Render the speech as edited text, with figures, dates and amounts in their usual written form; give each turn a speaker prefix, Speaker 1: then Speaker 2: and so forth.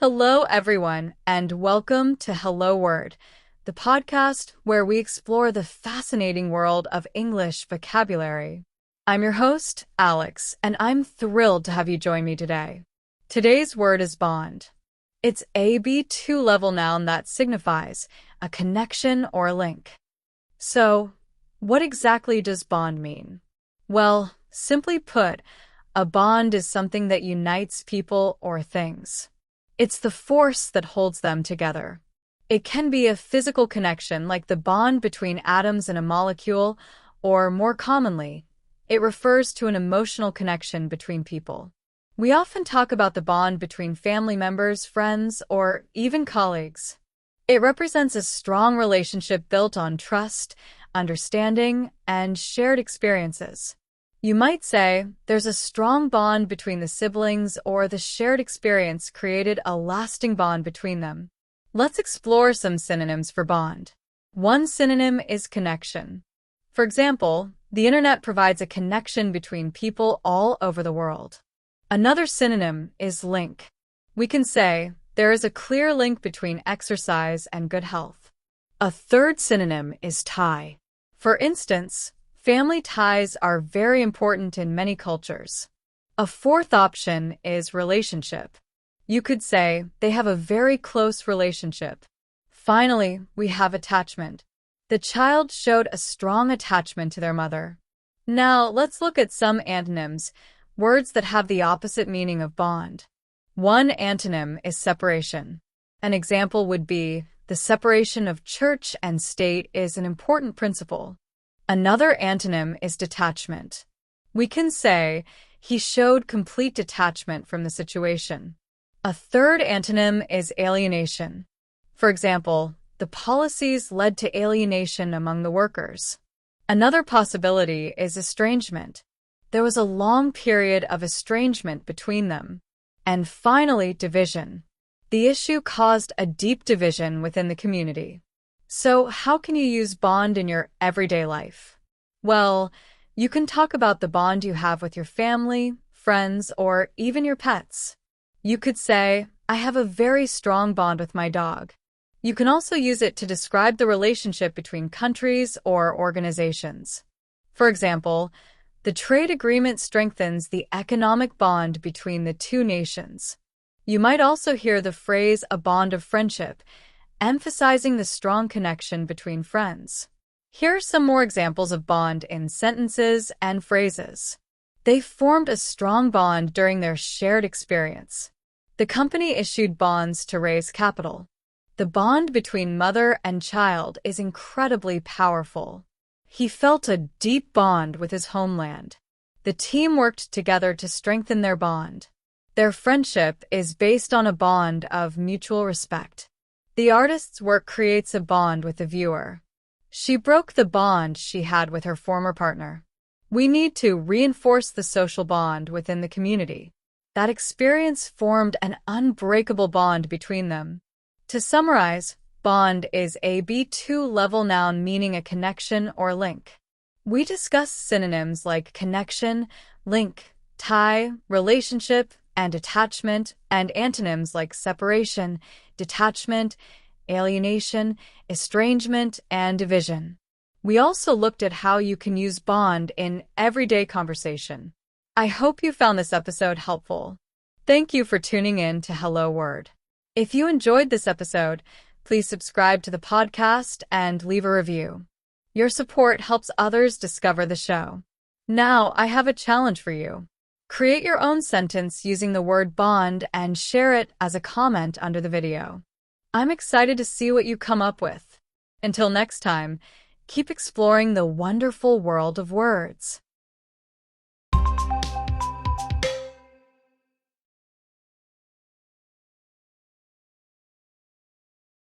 Speaker 1: Hello, everyone, and welcome to Hello Word, the podcast where we explore the fascinating world of English vocabulary. I'm your host, Alex, and I'm thrilled to have you join me today. Today's word is bond. It's a B2 level noun that signifies a connection or link. So, what exactly does bond mean? Well, simply put, a bond is something that unites people or things. It's the force that holds them together. It can be a physical connection like the bond between atoms in a molecule, or more commonly, it refers to an emotional connection between people. We often talk about the bond between family members, friends, or even colleagues. It represents a strong relationship built on trust, understanding, and shared experiences. You might say there's a strong bond between the siblings, or the shared experience created a lasting bond between them. Let's explore some synonyms for bond. One synonym is connection. For example, the internet provides a connection between people all over the world. Another synonym is link. We can say there is a clear link between exercise and good health. A third synonym is tie. For instance, family ties are very important in many cultures. A fourth option is relationship. You could say they have a very close relationship. Finally, we have attachment. The child showed a strong attachment to their mother. Now, let's look at some antonyms, words that have the opposite meaning of bond. One antonym is separation. An example would be the separation of church and state is an important principle. Another antonym is detachment. We can say, he showed complete detachment from the situation. A third antonym is alienation. For example, the policies led to alienation among the workers. Another possibility is estrangement. There was a long period of estrangement between them. And finally, division. The issue caused a deep division within the community. So, how can you use bond in your everyday life? Well, you can talk about the bond you have with your family, friends, or even your pets. You could say, I have a very strong bond with my dog. You can also use it to describe the relationship between countries or organizations. For example, the trade agreement strengthens the economic bond between the two nations. You might also hear the phrase a bond of friendship, emphasizing the strong connection between friends. Here are some more examples of bond in sentences and phrases. They formed a strong bond during their shared experience. The company issued bonds to raise capital. The bond between mother and child is incredibly powerful. He felt a deep bond with his homeland. The team worked together to strengthen their bond. Their friendship is based on a bond of mutual respect. The artist's work creates a bond with the viewer. She broke the bond she had with her former partner. We need to reinforce the social bond within the community. That experience formed an unbreakable bond between them. To summarize, bond is a B2 level noun meaning a connection or link. We discussed synonyms like connection, link, tie, relationship, and attachment, and antonyms like separation, detachment, alienation, estrangement, and division. We also looked at how you can use bond in everyday conversation. I hope you found this episode helpful. Thank you for tuning in to Hello Word. If you enjoyed this episode, please subscribe to the podcast and leave a review. Your support helps others discover the show. Now, I have a challenge for you. Create your own sentence using the word bond and share it as a comment under the video. I'm excited to see what you come up with. Until next time, keep exploring the wonderful world of words.